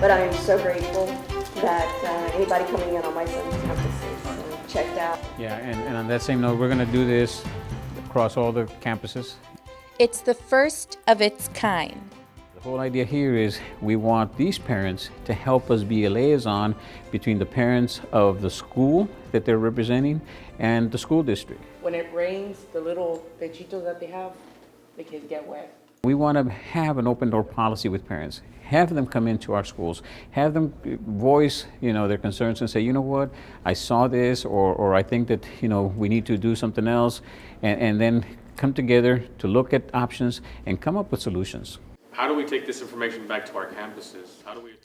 But I am so grateful that anybody coming in on my son's campus is checked out. Yeah, and on that same note, we're going to do this across all the campuses. It's the first of its kind. The whole idea here is we want these parents to help us be a liaison between the parents of the school that they're representing and the school district. When it rains, the little techitos that they have, the kids get wet. We want to have an open door policy with parents. Have them come into our schools. Have them voice, their concerns and say, you know what, I saw this, or I think that, we need to do something else, and then come together to look at options and come up with solutions. How do we take this information back to our campuses?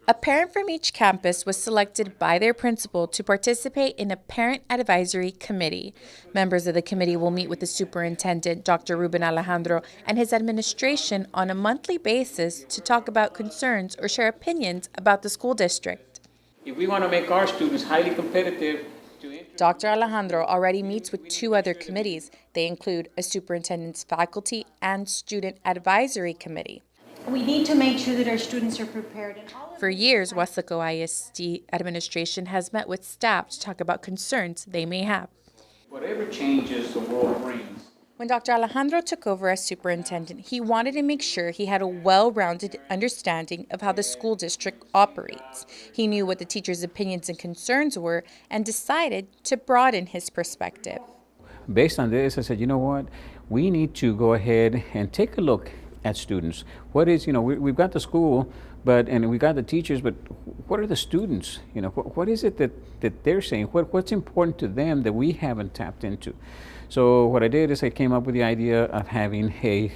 A parent from each campus was selected by their principal to participate in a parent advisory committee. Members of the committee will meet with the superintendent, Dr. Ruben Alejandro, and his administration on a monthly basis to talk about concerns or share opinions about the school district. If we want to make our students highly competitive, Dr. Alejandro already meets with 2 other committees. They include a superintendent's faculty and student advisory committee. We need to make sure that our students are prepared. For years, Weslaco ISD administration has met with staff to talk about concerns they may have. whatever changes the world brings. When Dr. Alejandro took over as superintendent, he wanted to make sure he had a well-rounded understanding of how the school district operates. He knew what the teachers' opinions and concerns were and decided to broaden his perspective. Based on this, I said, you know what? We need to go ahead and take a look at students. What is, we've got the school, and we got the teachers, but what are the students? What is it that they're saying? What's important to them that we haven't tapped into? So what I did is I came up with the idea of having a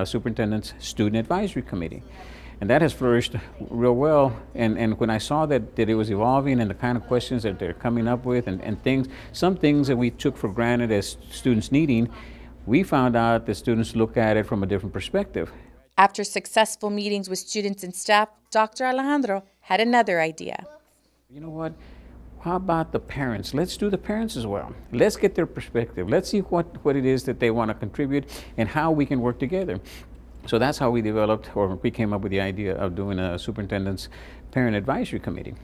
superintendent's student advisory committee. And that has flourished real well. And when I saw that it was evolving and the kind of questions that they're coming up with and some things that we took for granted as students needing, we found out that students look at it from a different perspective. After successful meetings with students and staff, Dr. Alejandro had another idea. You know what? How about the parents? Let's do the parents as well. Let's get their perspective. Let's see what it is that they want to contribute and how we can work together. So that's how we came up with the idea of doing a superintendent's parent advisory committee.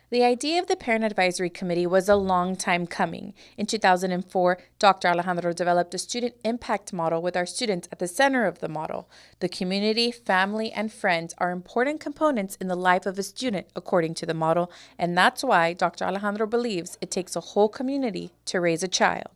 The idea of the Parent Advisory Committee was a long time coming. In 2004, Dr. Alejandro developed a student impact model with our students at the center of the model. The community, family, and friends are important components in the life of a student, according to the model, and that's why Dr. Alejandro believes it takes a whole community to raise a child.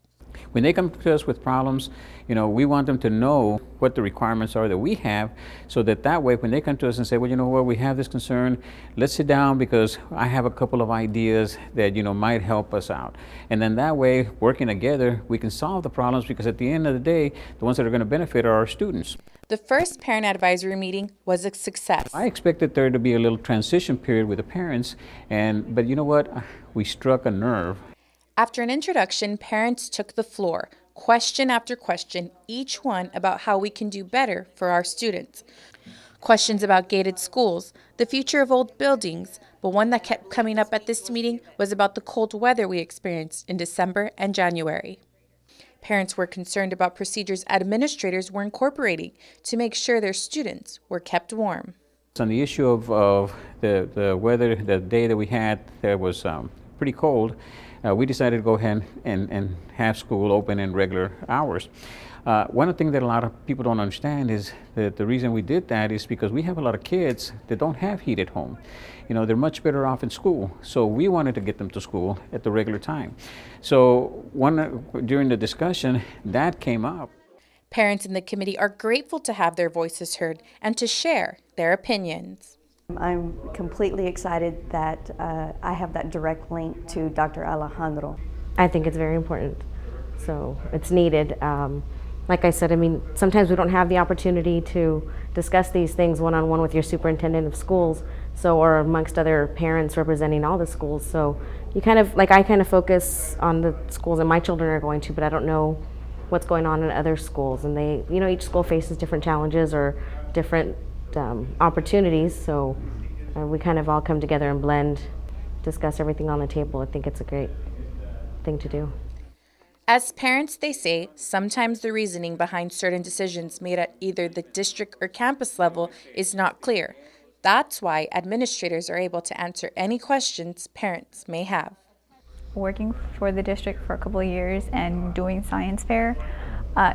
When they come to us with problems, we want them to know what the requirements are that we have, so that way when they come to us and say, well, you know what, we have this concern, let's sit down because I have a couple of ideas that, might help us out. And then that way, working together, we can solve the problems, because at the end of the day, the ones that are going to benefit are our students. The first parent advisory meeting was a success. I expected there to be a little transition period with the parents, but you know what, we struck a nerve. After an introduction, parents took the floor, question after question, each one about how we can do better for our students. Questions about gated schools, the future of old buildings, but one that kept coming up at this meeting was about the cold weather we experienced in December and January. Parents were concerned about procedures administrators were incorporating to make sure their students were kept warm. On the issue of the weather, the day that we had that was pretty cold, we decided to go ahead and have school open in regular hours. One of the things that a lot of people don't understand is that the reason we did that is because we have a lot of kids that don't have heat at home. They're much better off in school. So we wanted to get them to school at the regular time. So during the discussion, that came up. Parents in the committee are grateful to have their voices heard and to share their opinions. I'm completely excited that I have that direct link to Dr. Alejandro. I think it's very important, so it's needed. Like I said, sometimes we don't have the opportunity to discuss these things one-on-one with your superintendent of schools, or amongst other parents representing all the schools. So I kind of focus on the schools that my children are going to, but I don't know what's going on in other schools. And they, each school faces different challenges or different opportunities, so we kind of all come together and blend, discuss everything on the table. I think it's a great thing to do. As parents, they say, sometimes the reasoning behind certain decisions made at either the district or campus level is not clear. That's why administrators are able to answer any questions parents may have. Working for the district for a couple of years and doing science fair,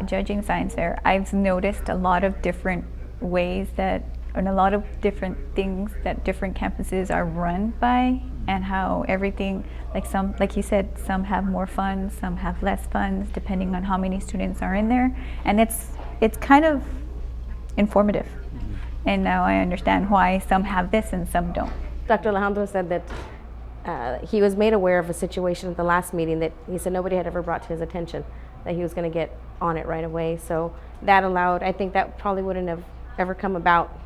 judging science fair, I've noticed a lot of different ways that, and a lot of different things that different campuses are run by, and how everything, like you said, some have more funds, some have less funds, depending on how many students are in there, and it's kind of informative. And now I understand why some have this and some don't. Dr. Alejandro said that he was made aware of a situation at the last meeting that he said nobody had ever brought to his attention, that he was going to get on it right away. So that allowed, I think that probably wouldn't have ever come about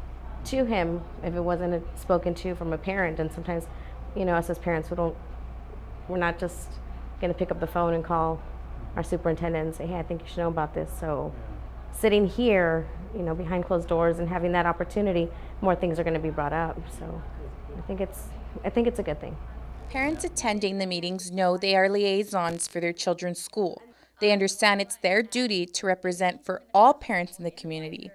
to him if it wasn't spoken to from a parent. And sometimes, you know, us as parents, we're not just going to pick up the phone and call our superintendent and say, hey, I think you should know about this. So sitting here, you know, behind closed doors and having that opportunity, more things are going to be brought up. So I think it's a good thing. Parents attending the meetings know they are liaisons for their children's school. They understand it's their duty to represent for all parents in the community.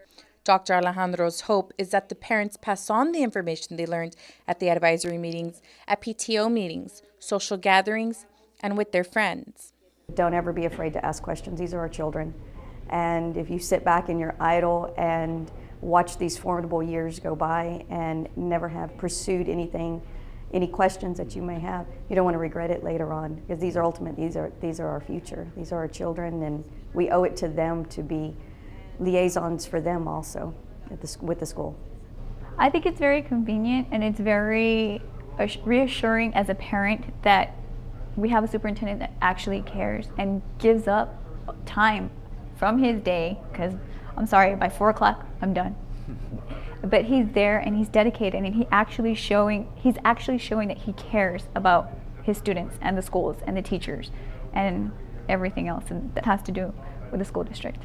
Dr. Alejandro's hope is that the parents pass on the information they learned at the advisory meetings, at PTO meetings, social gatherings, and with their friends. Don't ever be afraid to ask questions. These are our children. And if you sit back and you're idle and watch these formidable years go by and never have pursued anything, any questions that you may have, you don't want to regret it later on, because these are our future. These are our children, and we owe it to them to be liaisons for them also with the school. I think it's very convenient, and it's very reassuring as a parent that we have a superintendent that actually cares and gives up time from his day, because I'm sorry, by 4 o'clock I'm done. But he's there and he's dedicated, and he's actually showing that he cares about his students and the schools and the teachers and everything else that has to do with the school district.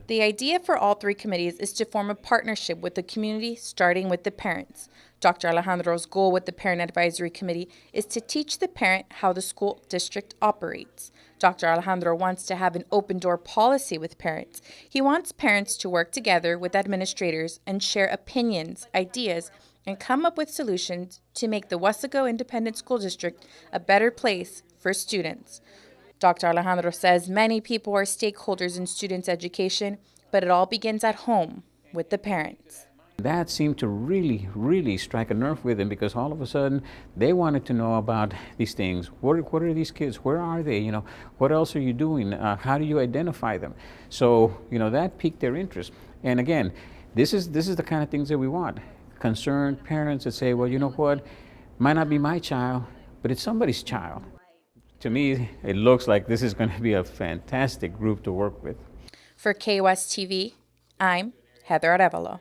The idea for all three committees is to form a partnership with the community, starting with the parents. Dr. Alejandro's goal with the Parent Advisory Committee is to teach the parent how the school district operates. Dr. Alejandro wants to have an open-door policy with parents. He wants parents to work together with administrators and share opinions, ideas, and come up with solutions to make the Wesco Independent School District a better place for students. Dr. Alejandro says many people are stakeholders in students' education, but it all begins at home with the parents. That seemed to really, really strike a nerve with them, because all of a sudden they wanted to know about these things. What are these kids? Where are they? You know, what else are you doing? How do you identify them? So, you know, that piqued their interest. And again, this is the kind of things that we want. Concerned parents that say, well, you know what? Might not be my child, but it's somebody's child. To me, it looks like this is going to be a fantastic group to work with. For KWES TV, I'm Heather Arevalo.